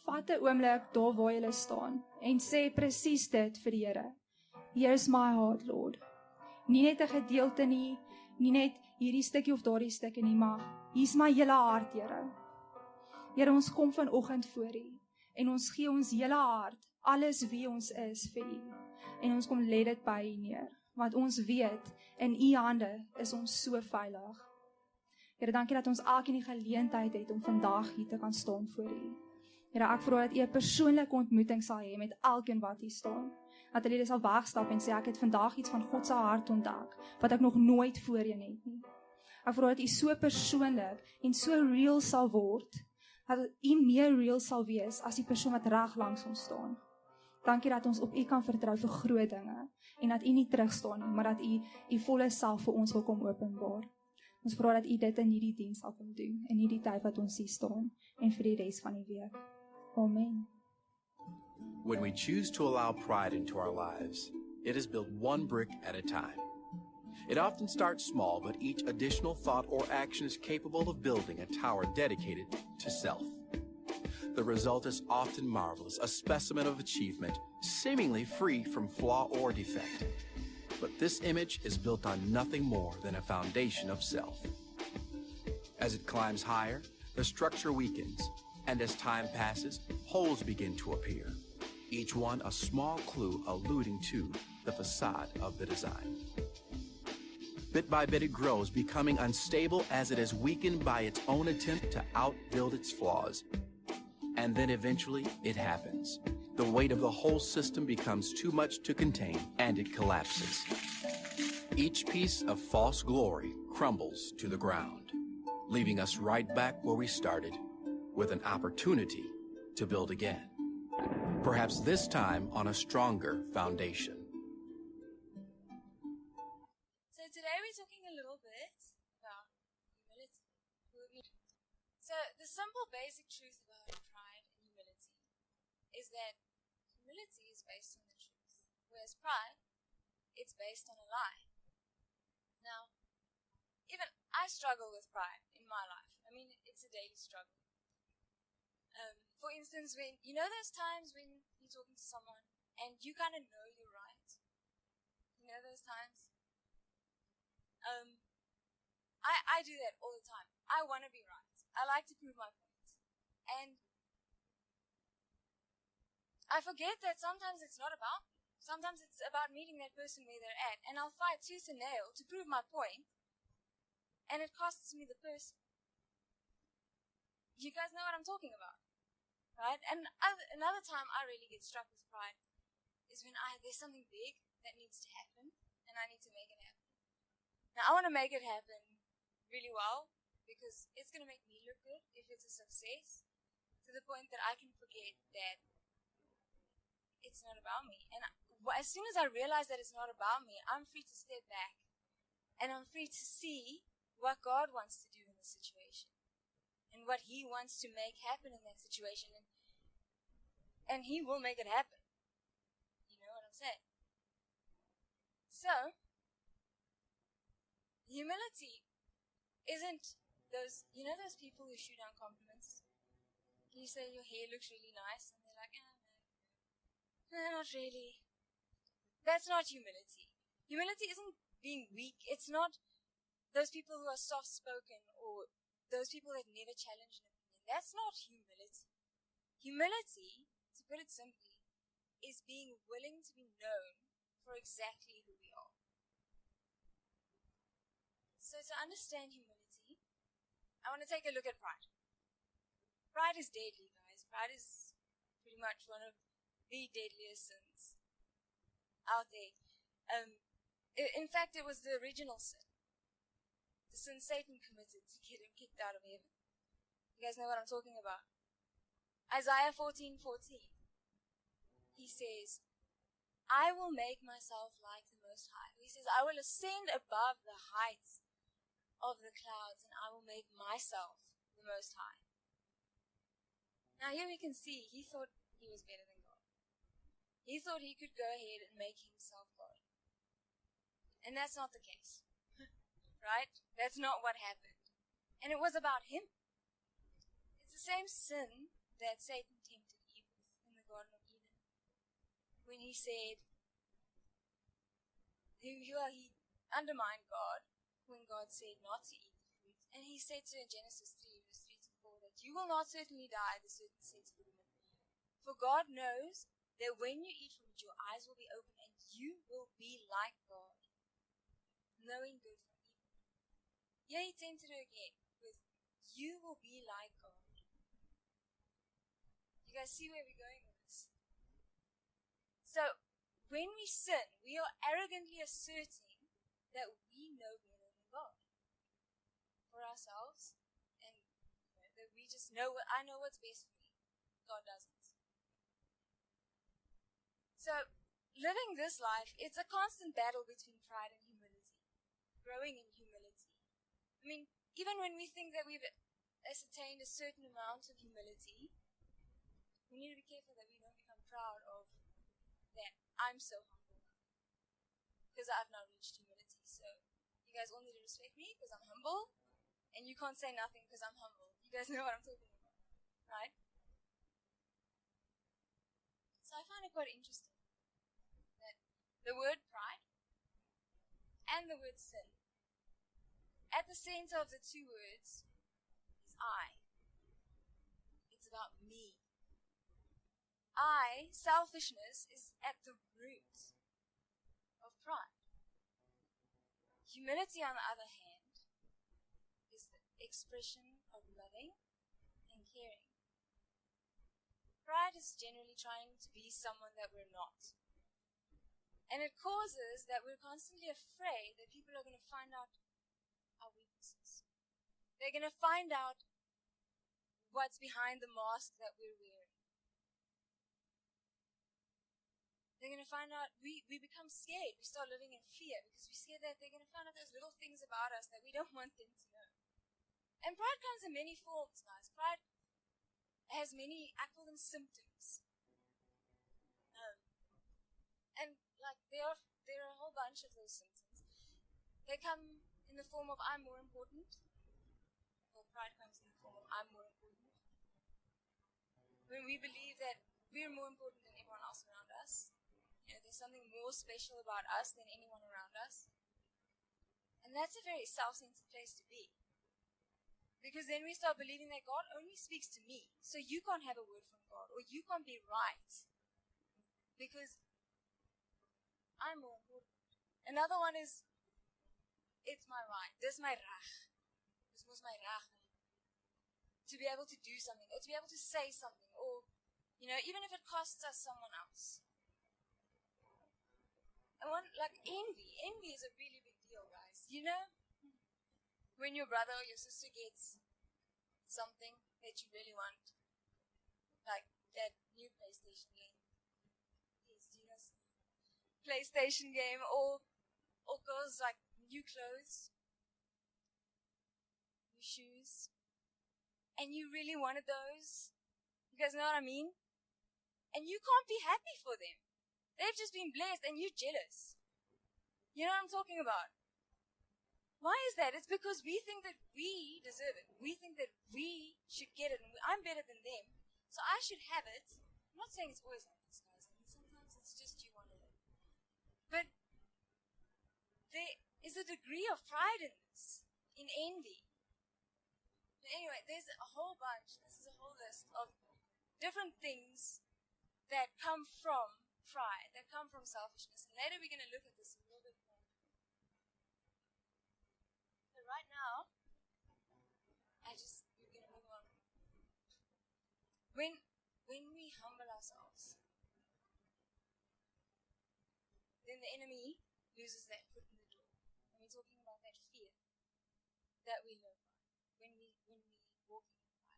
vat 'n oomblik daar waar jy staan en sê presies dit vir die Here. Here's my heart, Lord. Nie net 'n gedeelte nie net hierdie stukkie of daardie stukkie nie, maar hier's my hele hart, Here. Here, ons kom vanoggend voor U en ons gee ons hele hart, alles wie ons is vir U. En ons kom lê dit by U neer, want ons weet, in U hande is ons so veilig. Here, dankie dat ons elkeen die geleentheid het om vandag hier te kan staan voor U. Here, ek vra dat U 'n persoonlike ontmoeting sal hê met elkeen wat hier staan. Dat hulle sal wegstap en sê, ek het vandag iets van God se hart ontdek, wat ek nog nooit voorheen het nie. Ek vra dat U so persoonlik en so real sal word, dat U meer real sal wees as die persoon wat reg langs ons staan. Dankie dat ons op U kan vertrou vir groot dinge, en dat U nie terugstaan nie, maar dat U volle self vir ons wil kom openbaar. Ons vra dat U dit in hierdie diens sal kom doen, in hierdie tyd wat ons hier staan, en vir die res van die week. Amen. When we choose to allow pride into our lives, it is built one brick at a time. It often starts small, but each additional thought or action is capable of building a tower dedicated to self. The result is often marvelous, a specimen of achievement, seemingly free from flaw or defect. But this image is built on nothing more than a foundation of self. As it climbs higher, the structure weakens, and as time passes, holes begin to appear, each one a small clue alluding to the facade of the design. Bit by bit it grows, becoming unstable as it is weakened by its own attempt to outbuild its flaws. And then eventually it happens. The weight of the whole system becomes too much to contain, and it collapses. Each piece of false glory crumbles to the ground, leaving us right back where we started, with an opportunity to build again. Perhaps this time on a stronger foundation. So today we're talking a little bit about humility. So the simple basic truth about pride and humility is that humility is based on the truth, whereas pride, it's based on a lie. Now, even I struggle with pride in my life. I mean, it's a daily struggle. For instance, when you know those times when you're talking to someone and you kind of know you're right. You know those times. I do that all the time. I want to be right. I like to prove my point, and I forget that sometimes it's not about me. Sometimes it's about meeting that person where they're at, and I'll fight tooth and nail to prove my point, and it costs me the person. You guys know what I'm talking about, right? And another time I really get struck with pride is when there's something big that needs to happen, and I need to make it happen. Now, I want to make it happen really well, because it's going to make me look good if it's a success, to the point that I can forget that it's not about me. And as soon as I realize that it's not about me, I'm free to step back, and I'm free to see what God wants to do in the situation, and what He wants to make happen in that situation, and He will make it happen. You know what I'm saying? So, humility isn't those, you know those people who shoot down compliments? You say your hair looks really nice, and they're like, no, not really. That's not humility. Humility isn't being weak. It's not those people who are soft-spoken, or those people that never challenge an opinion. That's not humility. Humility, to put it simply, is being willing to be known for exactly who we are. So to understand humility, I want to take a look at pride. Pride is deadly, guys. Pride is pretty much one of the deadliest sins out there. In fact, it was the original sin. The sin Satan committed to get him kicked out of heaven. You guys know what I'm talking about. Isaiah 14:14. He says, I will make myself like the Most High. He says, I will ascend above the heights of the clouds, and I will make myself the Most High. Now here we can see, he thought he was better than God. He thought he could go ahead and make himself God. And that's not the case. Right? That's not what happened. And it was about him. It's the same sin that Satan tempted Garden of Eden, when he said, he undermined God when God said not to eat the fruit. And he said to in Genesis 3, verse 3 to 4, that you will not certainly die, the serpent said to the woman. For God knows that when you eat from it, your eyes will be open and you will be like God, knowing good from evil. Yeah, he tempted her again with, you will be like God. You guys see where we're going with this? So, when we sin, we are arrogantly asserting that we know better than God for ourselves, and that we just know I know what's best for me. God doesn't. So, living this life, it's a constant battle between pride and humility, growing in humility. I mean, even when we think that we've ascertained a certain amount of humility, we need to be careful that we don't become proud of that. I'm so humble because I've now reached humility. So you guys all need to respect me because I'm humble, and you can't say nothing because I'm humble. You guys know what I'm talking about, right? So I find it quite interesting that the word pride and the word sin, at the center of the two words is I. It's about me. Selfishness, is at the root of pride. Humility, on the other hand, is the expression of loving and caring. Pride is generally trying to be someone that we're not. And it causes that we're constantly afraid that people are going to find out our weaknesses. They're going to find out what's behind the mask that we're wearing. They're going to find out, we become scared. We start living in fear because we're scared that they're going to find out those little things about us that we don't want them to know. And pride comes in many forms, guys. Pride has many, I call them symptoms. And like there are a whole bunch of those symptoms. They come in the form of I'm more important. Well, pride comes in the form of I'm more important. When we believe that we're more important than everyone else around us. You know, there's something more special about us than anyone around us. And that's a very self-centered place to be. Because then we start believing that God only speaks to me. So you can't have a word from God. Or you can't be right. Because I'm more important. Another one is, it's my right. Dis my reg. Dis mos my reg. To be able to do something. Or to be able to say something. Or, you know, even if it costs us someone else. And one, like envy. Envy is a really big deal, guys. You know? When your brother or your sister gets something that you really want. Like that new PlayStation game. Yes, do you guys? PlayStation game. Or girls like new clothes. New shoes. And you really wanted those. You guys know what I mean? And you can't be happy for them. They've just been blessed and you're jealous. You know what I'm talking about? Why is that? It's because we think that we deserve it. We think that we should get it. And I'm better than them. So I should have it. I'm not saying it's always like this, guys. I mean, sometimes it's just you wanted it. But there is a degree of pride in this. In envy. But anyway, there's a whole bunch. This is a whole list of different things that come from pride, that come from selfishness. And later we're going to look at this a little bit more. But right now, we're going to move on. When we humble ourselves, then the enemy loses that foot in the door. And we're talking about that fear that we live by when we walk in pride.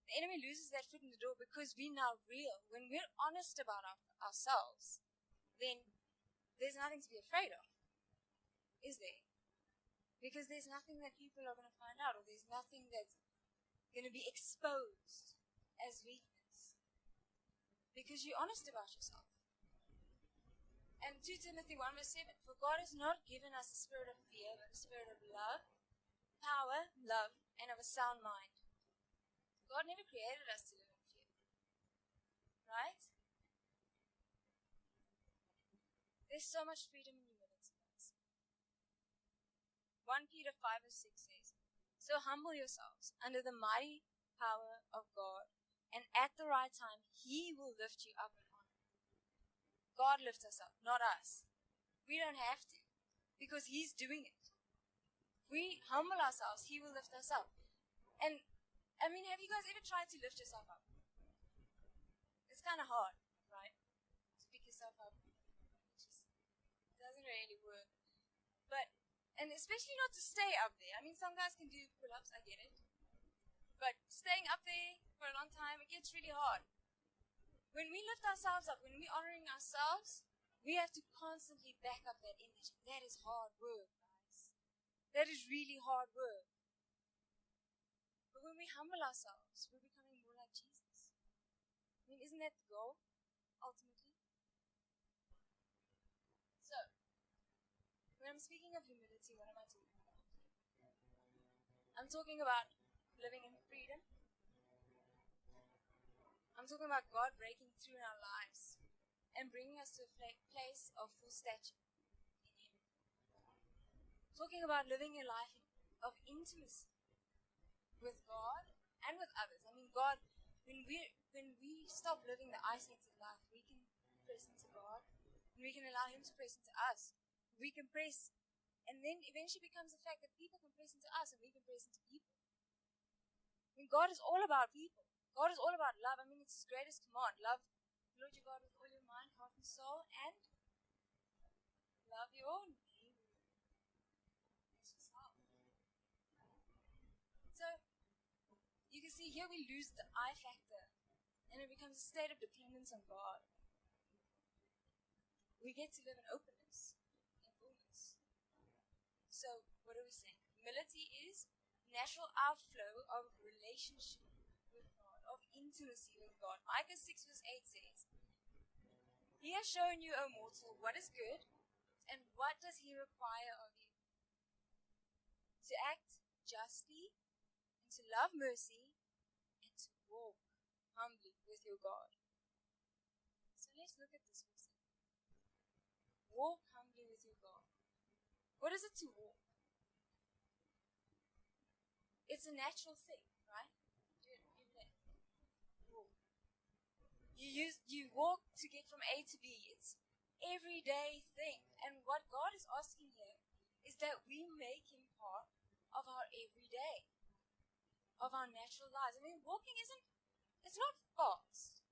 The enemy loses that foot in the door because we're now real. When we're honest about ourselves, then there's nothing to be afraid of, is there? Because there's nothing that people are going to find out, or there's nothing that's going to be exposed as weakness. Because you're honest about yourself. And 2 Timothy 1 verse 7, for God has not given us a spirit of fear, but a spirit of love, power, love, and of a sound mind. God never created us to live in fear. Right? There's so much freedom in humility, guys. 1 Peter 5 verse 6 says, "So humble yourselves under the mighty power of God, and at the right time He will lift you up in honor." God lifts us up, not us. We don't have to, because He's doing it. If we humble ourselves, He will lift us up. And, I mean, have you guys ever tried to lift yourself up? It's kind of hard, right? To pick yourself up. It just doesn't really work. And especially not to stay up there. I mean, some guys can do pull-ups, I get it. But staying up there for a long time, it gets really hard. When we lift ourselves up, when we're honoring ourselves, we have to constantly back up that image. That is hard work, guys. That is really hard work. But when we humble ourselves, we're becoming more like Jesus. I mean, isn't that the goal, ultimately? So, when I'm speaking of humility, what am I talking about? I'm talking about living in freedom. I'm talking about God breaking through in our lives and bringing us to a place of full stature in Him. Talking about living a life of intimacy with God and with others. I mean, God, when we stop living the isolated life, we can press into God, and we can allow Him to press into us. We can press, and then eventually becomes the fact that people can press into us and we can press into people. I mean, God is all about people. God is all about love. I mean, it's His greatest command. Love the Lord your God with all your mind, heart, and soul, and love your neighbor as yourself. So, you can see here we lose the I factor, and it becomes a state of dependence on God. We get to live in openness. So, what are we saying? Humility is natural outflow of relationship with God, of intimacy with God. Micah 6 verse 8 says, "He has shown you, O mortal, what is good, and what does He require of you? To act justly, and to love mercy, and to walk humbly with your God." So let's look at this for a second. Walk humbly with your God. What is it to walk? It's a natural thing, right? You walk to get from A to B. It's everyday thing. And what God is asking here is that we make Him part of our everyday, of our natural lives. I mean, walking it's not fast.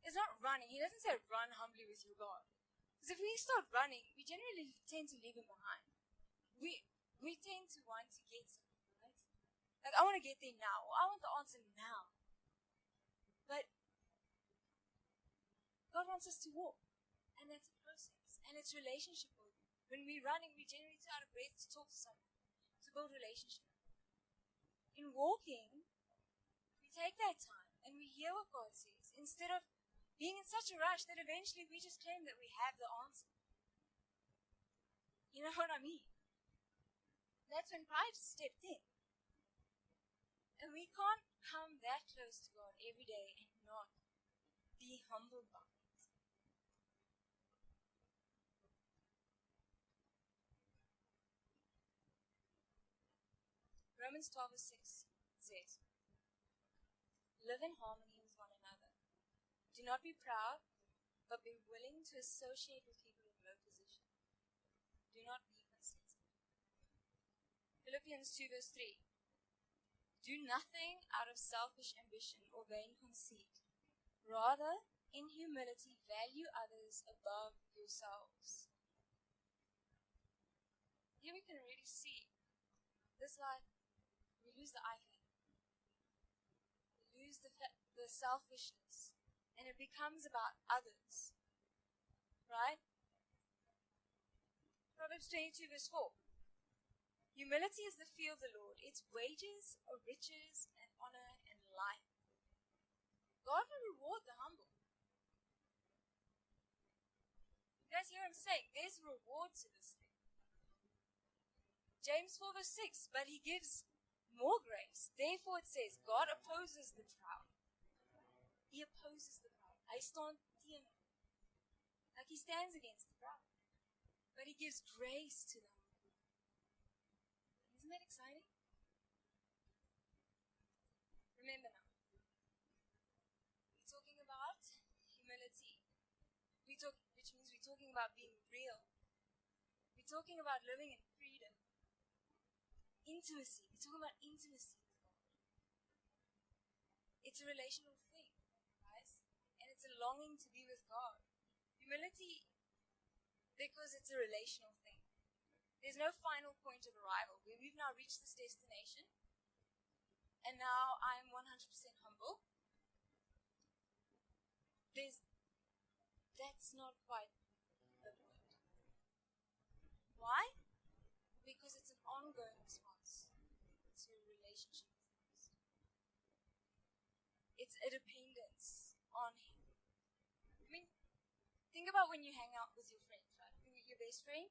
It's not running. He doesn't say run humbly with your God. Because if we start running, we generally tend to leave Him behind. We tend to want to get something, right? Like, I want to get there now. Or I want the answer now. But God wants us to walk. And that's a process. And it's relationship building. When we're running, we generally too out of breath to talk to someone, to build relationship. In walking, we take that time and we hear what God says, instead of being in such a rush that eventually we just claim that we have the answer. You know what I mean? That's when pride stepped in. And we can't come that close to God every day and not be humbled by it. Romans 12 verse 6 says, "Live in harmony with one another. Do not be proud, but be willing to associate with people in low position. Do not be conceited." Philippians 2 verse 3. "Do nothing out of selfish ambition or vain conceit. Rather, in humility, value others above yourselves." Here we can really see this life, we lose the I factor. We lose the selfishness. And it becomes about others. Right? Proverbs 22 verse 4. "Humility is the fear of the Lord. Its wages are riches and honor and life." God will reward the humble. You guys hear what I'm saying? There's a reward to this thing. James 4 verse 6. "But He gives more grace. Therefore it says, God opposes the proud." He opposes the proud. Hy staan teen hom. Like he stands against the proud. But he gives grace to them. Isn't that exciting? Remember now, we're talking about humility. Which means we're talking about being real. We're talking about living in freedom. Intimacy. We're talking about intimacy with God. It's a relational thing, guys. And it's a longing to be with God. Humility, because it's a relational thing. There's no final point of arrival. We've now reached this destination. And now I'm 100% humble. That's not quite the point. Why? Because it's an ongoing response to a relationship with Christ. It's a dependence on Him. I mean, think about when you hang out with your friends, right? Think of your best friend.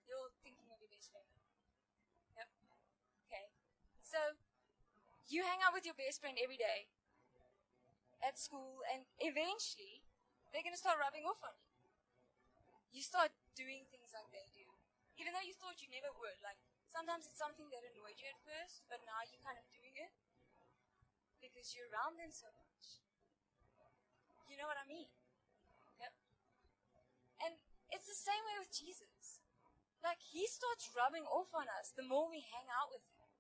You're thinking of your best friend. Yep. Okay. So, you hang out with your best friend every day at school, and eventually, they're going to start rubbing off on you. You start doing things like they do, even though you thought you never would. Like, sometimes it's something that annoyed you at first, but now you're kind of doing it because you're around them so much. You know what I mean? Yep. And it's the same way with Jesus. Like, He starts rubbing off on us the more we hang out with Him.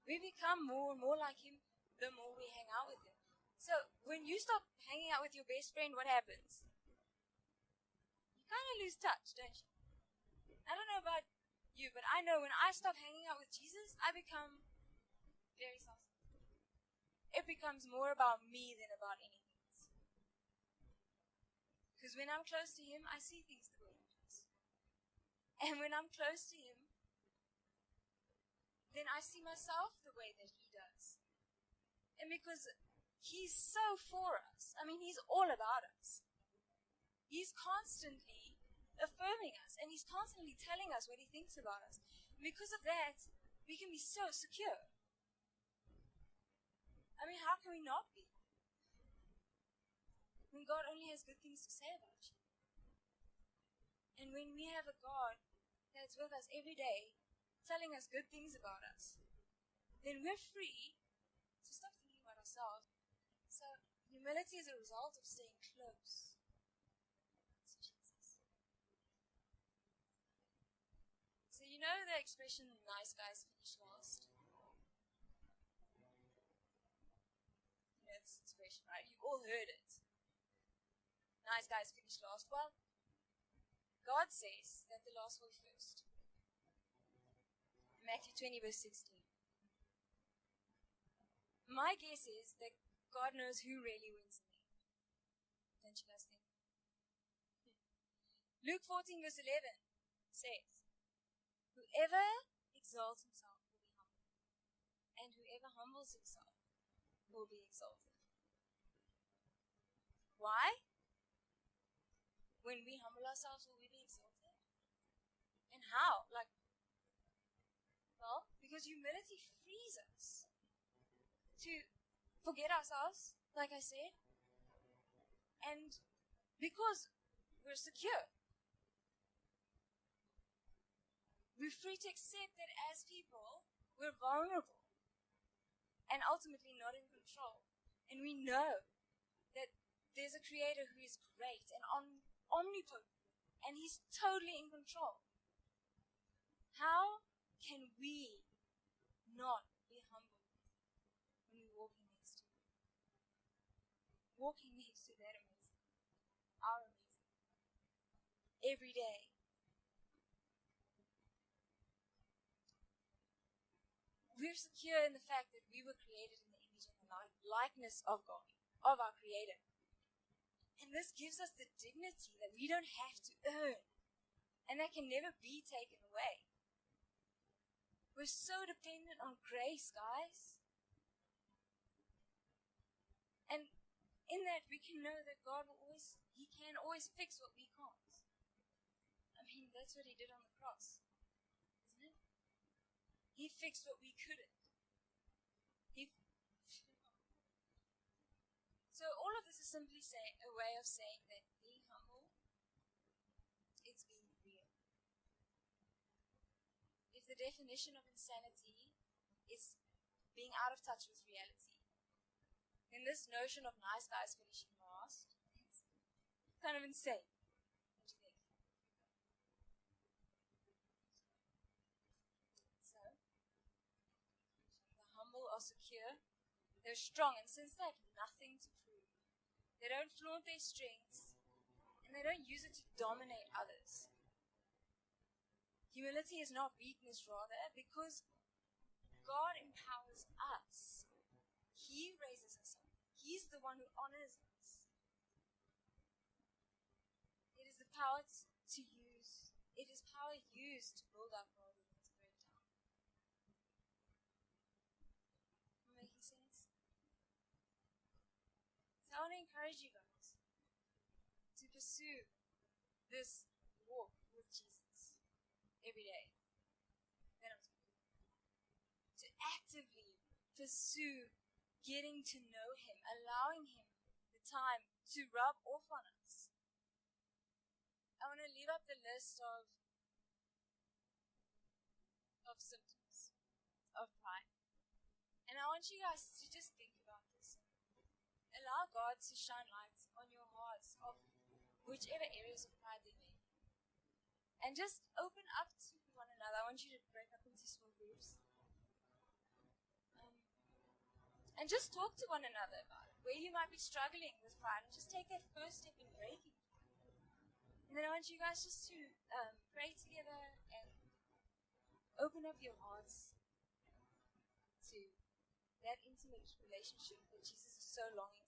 We become more and more like Him the more we hang out with Him. So, when you stop hanging out with your best friend, what happens? You kind of lose touch, don't you? I don't know about you, but I know when I stop hanging out with Jesus, I become very self-centered. It becomes more about me than about anything else. Because when I'm close to Him, I see things the way He does. And when I'm close to Him, then I see myself the way that He does. And because He's so for us, I mean, He's all about us. He's constantly affirming us, and He's constantly telling us what He thinks about us. And because of that, we can be so secure. I mean, how can we not be? When God only has good things to say about you. And when we have a God that's with us every day, telling us good things about us, then we're free to stop thinking about ourselves. So, humility is a result of staying close to Jesus. So, you know the expression, nice guys finish last? You know this expression, right? You've all heard it. Nice guys finish last. Well, God says that the last will be first. Matthew 20, verse 16. My guess is that God knows who really wins in the end. Don't you guys think? Luke 14, verse 11 says, whoever exalts himself will be humbled, and whoever humbles himself will be exalted. Why? When we humble ourselves, will we be exalted? And how? Well, because humility frees us to forget ourselves, like I said, and because we're secure, we're free to accept that as people, we're vulnerable and ultimately not in control. And we know that there's a Creator who is great and omnipotent, and He's totally in control. How can we not be humble when we're walking next to Him? Walking next to that amazing, our amazing, every day. We're secure in the fact that we were created in the image and the likeness of God, of our Creator. And this gives us the dignity that we don't have to earn, and that can never be taken away. We're so dependent on grace, guys. And in that, we can know that God He can always fix what we can't. I mean, that's what He did on the cross, isn't it? He fixed what we couldn't. So all simply a way of saying that being humble, it's being real. If the definition of insanity is being out of touch with reality, then this notion of nice guys finishing last, it's kind of insane. Don't you think? So, the humble are secure, they're strong, and since they have nothing to prove, they don't flaunt their strengths, and they don't use it to dominate others. Humility is not weakness, rather, because God empowers us. He raises us up. He's the one who honors us. It is the power to use. It is power used to build up rather than to break down. Am I making sense? So I want to encourage you guys to pursue this walk with Jesus every day. To actively pursue getting to know Him, allowing Him the time to rub off on us. I want to leave up the list of symptoms of pride. And I want you guys to just think about this. Allow God to shine light on your hearts of whichever areas of pride there may be. And just open up to one another. I want you to break up into small groups. And just talk to one another about it, where you might be struggling with pride, and just take that first step in breaking it. And then I want you guys just to pray together and open up your hearts to that intimate relationship that Jesus is so longing